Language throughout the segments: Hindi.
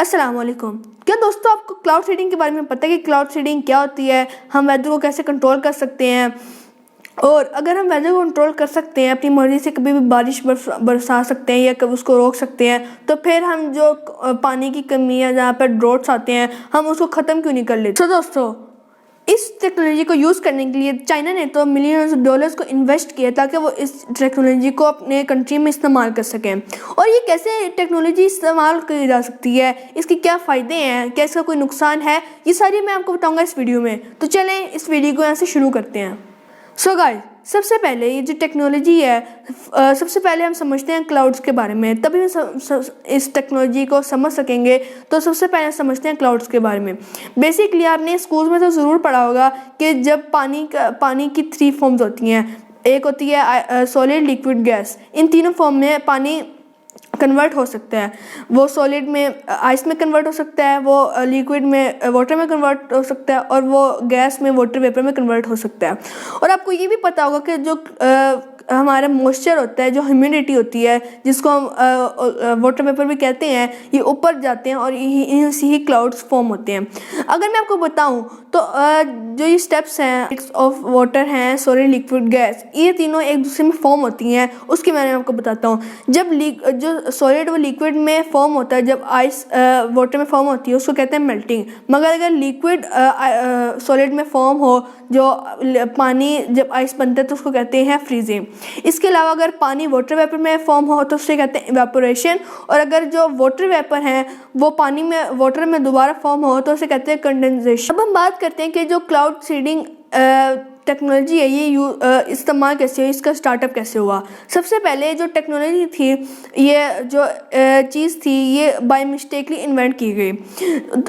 अस्सलाम वालेकुम। क्या दोस्तों आपको क्लाउड सीडिंग के बारे में पता है कि क्लाउड सीडिंग क्या होती है, हम वेदर को कैसे कंट्रोल कर सकते हैं? और अगर हम वेदर को कंट्रोल कर सकते हैं, अपनी मर्जी से कभी भी बारिश बरसा सकते हैं या कभी उसको रोक सकते हैं, तो फिर हम जो पानी की कमी है, जहाँ पर ड्रॉट्स आते हैं, हम उसको ख़त्म क्यों नहीं कर लेते? तो दोस्तों इस टेक्नोलॉजी को यूज़ करने के लिए चाइना ने तो मिलियंस डॉलर्स को इन्वेस्ट किया ताकि वो इस टेक्नोलॉजी को अपने कंट्री में इस्तेमाल कर सकें। और ये कैसे टेक्नोलॉजी इस्तेमाल की जा सकती है, इसके क्या फ़ायदे हैं, क्या इसका कोई नुकसान है, ये सारी मैं आपको बताऊंगा इस वीडियो में। तो चलें इस वीडियो को यहाँ से शुरू करते हैं। सो गाइस, सबसे पहले ये जो टेक्नोलॉजी है, सबसे पहले हम समझते हैं क्लाउड्स के बारे में, तभी हम इस टेक्नोलॉजी को समझ सकेंगे। तो सबसे पहले समझते हैं क्लाउड्स के बारे में। बेसिकली आपने स्कूल में तो ज़रूर पढ़ा होगा कि जब पानी की 3 फॉर्म्स होती हैं। एक होती है सॉलिड, लिक्विड, गैस। इन तीनों फॉर्म में पानी कन्वर्ट हो सकता है। वो सॉलिड में आइस में कन्वर्ट हो सकता है, वो लिक्विड में वाटर में कन्वर्ट हो सकता है, और वो गैस में वाटर वेपर में कन्वर्ट हो सकता है। और आपको ये भी पता होगा कि जो हमारा मॉइस्चर होता है, जो ह्यूमिडिटी होती है, जिसको हम वाटर वेपर भी कहते हैं, ये ऊपर जाते हैं और इनसे ही क्लाउड्स फॉर्म होते हैं। अगर मैं आपको बताऊं तो जो ये स्टेप्स हैं, मिक्स ऑफ वाटर हैं, सॉलिड, लिक्विड, गैस, ये तीनों एक दूसरे में फॉर्म होती हैं। उसके बारे में आपको बताता हूँ। जब जो सॉलिड व लिक्विड में फॉर्म होता है, जब आइस वाटर में फॉर्म होती है, उसको कहते हैं मेल्टिंग। मगर अगर लिक्विड सॉलिड में फॉर्म हो, जो पानी जब आइस बनता है, तो उसको कहते हैं फ्रीजिंग। इसके अलावा अगर पानी वाटर वेपर में फॉर्म हो तो उसे कहते हैं इवेपोरेशन। और अगर जो वाटर वेपर है वो पानी में वाटर में दोबारा फॉर्म हो तो उसे कहते हैं कंडेंसेशन। अब हम बात करते हैं कि जो क्लाउड सीडिंग टेक्नोलॉजी है, ये इस्तेमाल कैसे हुआ, इसका स्टार्टअप कैसे हुआ। सबसे पहले जो टेक्नोलॉजी थी, ये जो चीज़ थी, ये बाय मिस्टेकली इन्वेंट की गई।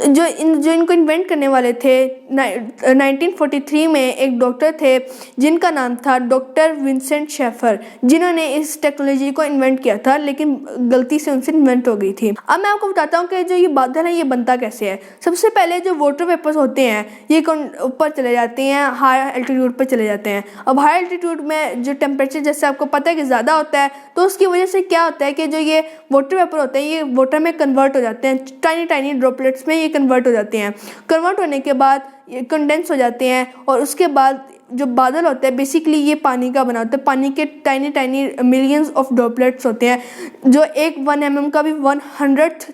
जो इनको इन्वेंट करने वाले थे, 1943 में एक डॉक्टर थे जिनका नाम था डॉक्टर विंसेंट शेफर, जिन्होंने इस टेक्नोलॉजी को इन्वेंट किया था, लेकिन गलती से उनसे इन्वेंट हो गई थी। अब मैं आपको बताता हूँ कि जो ये बादल है, ये बनता कैसे है। सबसे पहले जो वाटर वेपर्स होते हैं, ये ऊपर चले जाते हैं, हाई एल्टीट्यूड पे चले जाते हैं। अब हाई एल्टीट्यूड में जो टेम्परेचर, जैसे आपको पता है कि ज़्यादा होता है, तो उसकी वजह से क्या होता है कि जो ये वाटर वेपर होते हैं, ये वाटर में कन्वर्ट हो जाते हैं, टाइनी टाइनी ड्रॉपलेट्स में ये कन्वर्ट हो जाते हैं। कन्वर्ट होने के बाद ये कंडेंस हो जाते हैं, और उसके बाद जो बादल होता है, बेसिकली ये पानी का बना होता है। पानी के tiny tiny millions of droplets होते हैं, जो एक 1 mm का भी 100th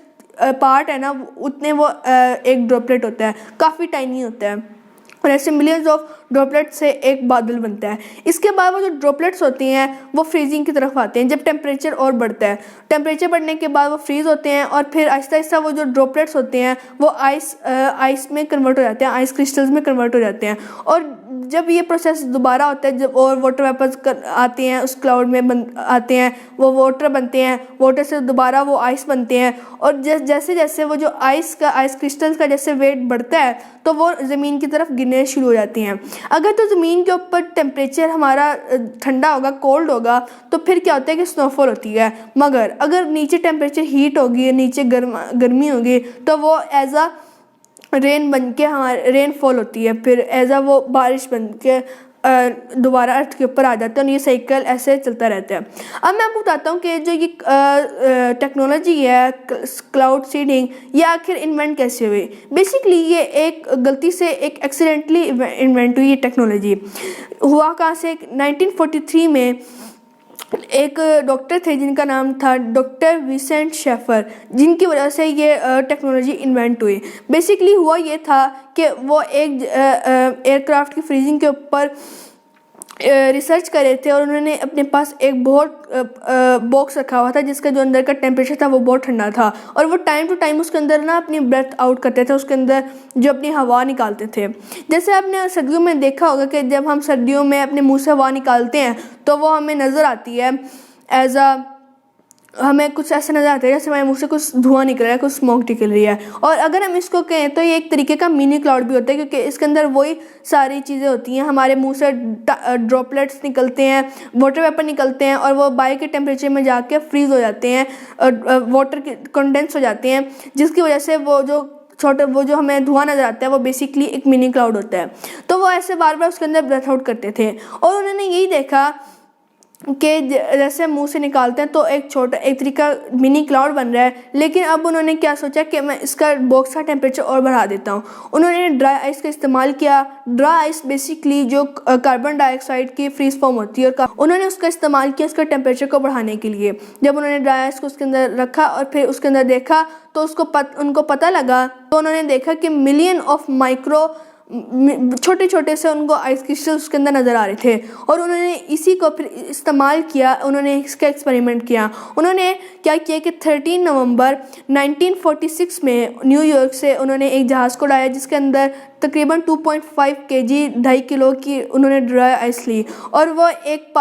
पार्ट है ना, उतने वो एक ड्रॉपलेट होता है, काफ़ी टाइनी होता है। और ऐसे मिलियंस ऑफ ड्रॉपलेट से एक बादल बनता है। इसके बाद वो जो ड्रॉपलेट्स होती हैं वो फ्रीजिंग की तरफ आते हैं, जब टेम्परेचर और बढ़ता है। टेम्परेचर बढ़ने के बाद वो फ्रीज़ होते हैं, और फिर आहिस्ता आहिस्ता वो जो ड्रॉपलेट्स होते हैं वो आइस में कन्वर्ट हो जाते हैं, आइस क्रिस्टल्स में कन्वर्ट हो जाते हैं। और जब ये प्रोसेस दोबारा होता है, जब और वाटर वेपर्स आते हैं, उस क्लाउड में आते हैं, वो वाटर बनते हैं, वाटर से दोबारा वो आइस बनते हैं। और जैसे जैसे वो जो आइस क्रिस्टल्स का जैसे वेट बढ़ता है, तो वो ज़मीन की तरफ गिरने शुरू हो जाती हैं। अगर तो ज़मीन के ऊपर टेम्परेचर हमारा ठंडा होगा, कोल्ड होगा, तो फिर क्या होता है कि स्नोफॉल होती है। मगर अगर नीचे टेम्परेचर हीट होगी, नीचे गर्मी होगी, तो वो एज आ रेन बन के हमारे रेनफॉल होती है, फिर एज आ वो बारिश बन के दोबारा अर्थ के ऊपर आ जाते हैं, और ये साइकिल ऐसे चलता रहता है। अब मैं आपको बताता हूँ कि जो ये टेक्नोलॉजी है क्लाउड सीडिंग, ये आखिर इन्वेंट कैसे हुई। बेसिकली ये एक गलती से एक एक्सीडेंटली इन्वेंट हुई। ये टेक्नोलॉजी हुआ कहाँ से? 1943 में एक डॉक्टर थे जिनका नाम था डॉक्टर विंसेंट शेफर, जिनकी वजह से ये टेक्नोलॉजी इन्वेंट हुई। बेसिकली हुआ ये था कि वो एक एयरक्राफ्ट की फ्रीजिंग के ऊपर रिसर्च कर रहे थे, और उन्होंने अपने पास एक बहुत बॉक्स रखा हुआ था जिसका जो अंदर का टेम्परेचर था वो बहुत ठंडा था, और वो टाइम टू टाइम उसके अंदर ना अपनी ब्रेथ आउट करते थे, उसके अंदर जो अपनी हवा निकालते थे। जैसे आपने सर्दियों में देखा होगा कि जब हम सर्दियों में अपने मुंह से हवा निकालते हैं तो वो हमें नज़र आती है एज आ, हमें कुछ ऐसा नज़र आता है जैसे हमारे मुंह से कुछ धुआं निकल रहा है, कुछ स्मोक निकल रही है। और अगर हम इसको कहें तो ये एक तरीके का मिनी क्लाउड भी होता है, क्योंकि इसके अंदर वही सारी चीज़ें होती हैं। हमारे मुंह से ड्रॉपलेट्स निकलते हैं, वाटर वेपर निकलते हैं, और वो बाहर के टेम्परेचर में जाके फ्रीज़ हो जाते हैं, वाटर कंडेंस हो जाते हैं, जिसकी वजह से वो जो हमें धुआं नज़र आता है वो बेसिकली एक मिनी क्लाउड होता है। तो वो ऐसे बार बार उसके अंदर ब्रेथ आउट करते थे, और उन्होंने यही देखा के जैसे मुंह से निकालते हैं तो एक छोटा एक तरीका मिनी क्लाउड बन रहा है। लेकिन अब उन्होंने क्या सोचा कि मैं इसका बॉक्स का टेम्परेचर और बढ़ा देता हूँ। उन्होंने ड्राई आइस का इस्तेमाल किया। ड्राई आइस बेसिकली जो कार्बन डाइऑक्साइड की फ्रीज फॉर्म होती है, और उन्होंने उसका इस्तेमाल किया उसका टेम्परेचर को बढ़ाने के लिए। जब उन्होंने ड्राई आइस को उसके अंदर रखा और फिर उसके अंदर देखा तो उनको पता लगा, तो उन्होंने देखा कि मिलियन ऑफ माइक्रो छोटे छोटे से उनको आइस क्रिस्टल उसके अंदर नज़र आ रहे थे। और उन्होंने इसी को फिर इस्तेमाल किया, उन्होंने इसका एक्सपेरिमेंट किया। उन्होंने क्या किया कि 13 नवंबर 1946 में न्यूयॉर्क से उन्होंने एक जहाज़ को लाया जिसके अंदर तकरीबन 2.5 kg 2.5 किलो की उन्होंने ड्राई आइस ली, और वो एक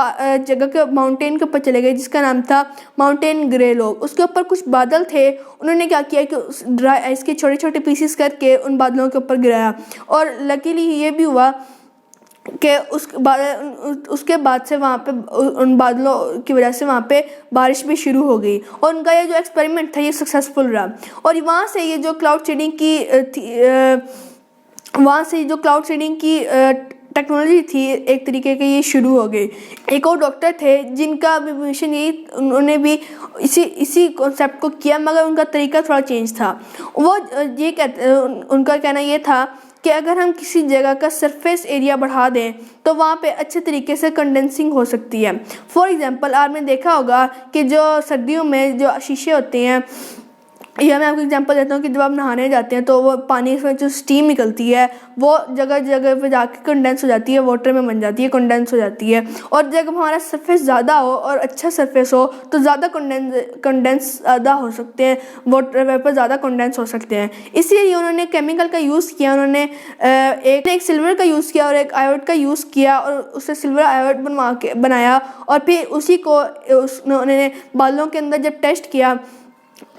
जगह के माउंटेन के ऊपर चले गए जिसका नाम था माउंटेन ग्रेलोग। उसके ऊपर कुछ बादल थे। उन्होंने क्या किया कि उस ड्राई आइस के छोटे छोटे पीसेस करके उन बादलों के ऊपर गिराया, और लकीली ये भी हुआ कि उसके बाद से वहाँ पे उन बादलों की वजह से वहाँ पे बारिश भी शुरू हो गई, और उनका ये जो एक्सपेरिमेंट था ये सक्सेसफुल रहा। और वहाँ से ये जो क्लाउड सीडिंग की टेक्नोलॉजी थी एक तरीके की ये शुरू हो गई। एक और डॉक्टर थे जिनका भी मिशन यही, उन्होंने भी इसी कॉन्सेप्ट को किया, मगर उनका तरीका थोड़ा चेंज था। वो ये उनका कहना ये था कि अगर हम किसी जगह का सरफेस एरिया बढ़ा दें तो वहाँ पे अच्छे तरीके से कंडेंसिंग हो सकती है। फॉर एग्जांपल आपने देखा होगा कि जो सर्दियों में जो शीशे होते हैं, या मैं आपको एग्जांपल देता हूँ कि जब आप नहाने जाते हैं तो वो पानी से जो स्टीम निकलती है वो जगह जगह पे जाके कंडेंस हो जाती है, वाटर में बन जाती है, कंडेंस हो जाती है। और जब हमारा सरफेस ज़्यादा हो और अच्छा सरफेस हो तो ज़्यादा कंडेंस ज़्यादा हो सकते हैं, वाटर वेपर ज़्यादा कंडेंस हो सकते हैं। इसीलिए उन्होंने केमिकल का यूज़ किया। उन्होंने एक सिल्वर का यूज़ किया और एक आयोड का यूज़ किया, और उससे सिल्वर आयोड बनाया, और फिर उसी को उन्होंने बालों के अंदर जब टेस्ट किया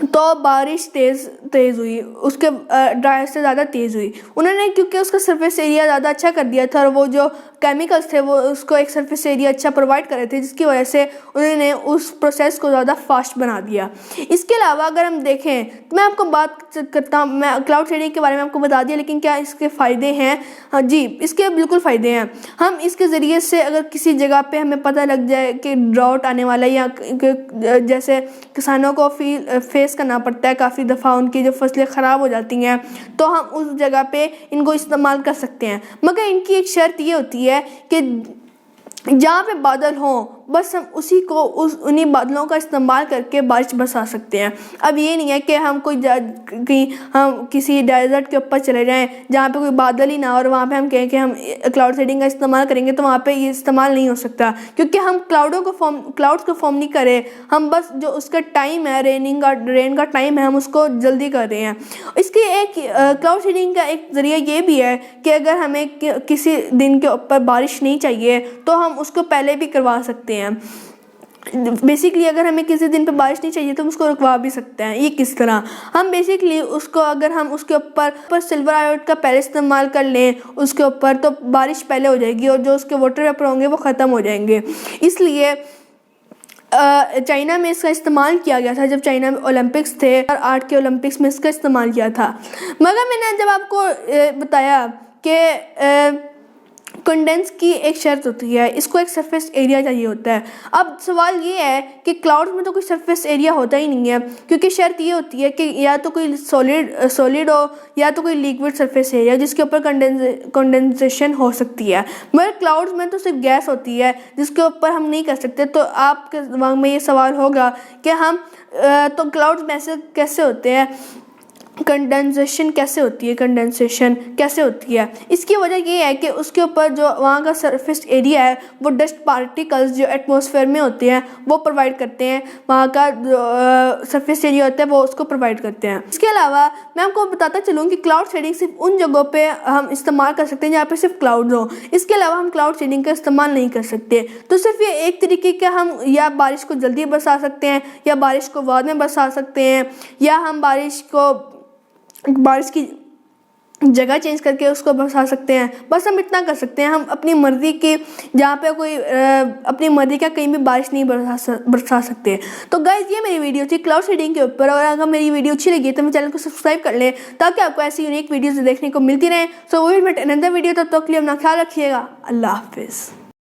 तो बारिश तेज़ हुई, उसके ड्राई से ज़्यादा तेज़ हुई। उन्होंने क्योंकि उसका सरफेस एरिया ज़्यादा अच्छा कर दिया था, और वो जो केमिकल्स थे वो उसको एक सरफेस एरिया अच्छा प्रोवाइड कर रहे थे, जिसकी वजह से उन्होंने उस प्रोसेस को ज़्यादा फास्ट बना दिया। इसके अलावा अगर हम देखें तो मैं आपको बात करता हूँ, मैं क्लाउड सीडिंग के बारे में आपको बता दिया, लेकिन क्या इसके फ़ायदे हैं? हाँ जी, इसके बिल्कुल फ़ायदे हैं। हम इसके ज़रिए से अगर किसी जगह पे हमें पता लग जाए कि ड्राउट आने वाला है, या जैसे किसानों को फेस करना पड़ता है काफ़ी दफ़ा, उनकी जो फसलें ख़राब हो जाती हैं, तो हम उस जगह पे इनको इस्तेमाल कर सकते हैं। मगर इनकी एक शर्त ये होती है कि जहाँ पे बादल हों बस हम उन्हीं बादलों का इस्तेमाल करके बारिश बरसा सकते हैं। अब ये नहीं है कि हम हम किसी डेजर्ट के ऊपर चले जाएं जहाँ पे कोई बादल ही ना हो, और वहाँ पे हम कहें कि हम क्लाउड सीडिंग का इस्तेमाल करेंगे, तो वहाँ पे ये इस्तेमाल नहीं हो सकता, क्योंकि हम क्लाउड्स को फॉर्म नहीं करे, हम बस जो उसका टाइम है रेन का टाइम है हम उसको जल्दी कर रहे हैं। इसकी एक क्लाउड सीडिंग का एक ज़रिया ये भी है कि अगर हमें किसी दिन के ऊपर बारिश नहीं चाहिए तो हम उसको पहले भी करवा सकते हैं। बेसिकली अगर हमें किसी दिन पे बारिश नहीं चाहिए तो हम उसको रुकवा भी सकते हैं। ये किस तरह? हम बेसिकली उसको अगर हम उसके ऊपर सिल्वर आयोड का पहले इस्तेमाल कर लें उसके ऊपर, तो बारिश पहले हो जाएगी और जो उसके वाटर वेपर होंगे वो ख़त्म हो जाएंगे। इसलिए चाइना में इसका इस्तेमाल किया गया था जब चाइना में ओलंपिक्स थे, और 8 के ओलंपिक्स में इसका इस्तेमाल किया था। मगर मैंने जब आपको बताया कि कंडेंस की एक शर्त होती है, इसको एक सरफेस एरिया चाहिए होता है। अब सवाल ये है कि क्लाउड में तो कोई सरफेस एरिया होता ही नहीं है, क्योंकि शर्त ये होती है कि या तो कोई सॉलिड हो या तो कोई लिक्विड सरफेस एरिया जिसके ऊपर कंडेंसेशन हो सकती है। मगर क्लाउड्स में तो सिर्फ गैस होती है जिसके ऊपर हम नहीं कर सकते। तो आपके दिमाग में ये सवाल होगा कि हम तो क्लाउड्स में ऐसे कैसे होते हैं, कंडेंसेशन कैसे होती है? इसकी वजह ये है कि उसके ऊपर जो वहाँ का सरफेस एरिया है वो डस्ट पार्टिकल्स जो एटमॉस्फेयर में होते हैं वो प्रोवाइड करते हैं, वहाँ का जो सरफेस एरिया होता है वो उसको प्रोवाइड करते हैं। इसके अलावा मैं आपको बताता चलूँ कि क्लाउड सीडिंग सिर्फ उन जगहों पे हम इस्तेमाल कर सकते हैं जहाँ पे सिर्फ क्लाउड हो। इसके अलावा हम क्लाउड सीडिंग का इस्तेमाल नहीं कर सकते। तो सिर्फ ये एक तरीके का हम या बारिश को जल्दी बरसा सकते हैं या बारिश को बाद में बरसा सकते हैं, या हम बारिश की जगह चेंज करके उसको बरसा सकते हैं। बस हम इतना कर सकते हैं। हम अपनी मर्ज़ी की जहाँ पे कोई अपनी मर्ज़ी का कहीं भी बारिश नहीं बरसा सकते। तो गाइज़ ये मेरी वीडियो थी क्लाउड सीडिंग के ऊपर, और अगर मेरी वीडियो अच्छी लगी तो मेरे चैनल को सब्सक्राइब कर लें ताकि आपको ऐसी यूनिक वीडियोज़ देखने को मिलती रहें। सो वो भी अनदर वीडियो, तब तक के लिए अपना ख्याल रखिएगा। अल्लाह हाफिज़।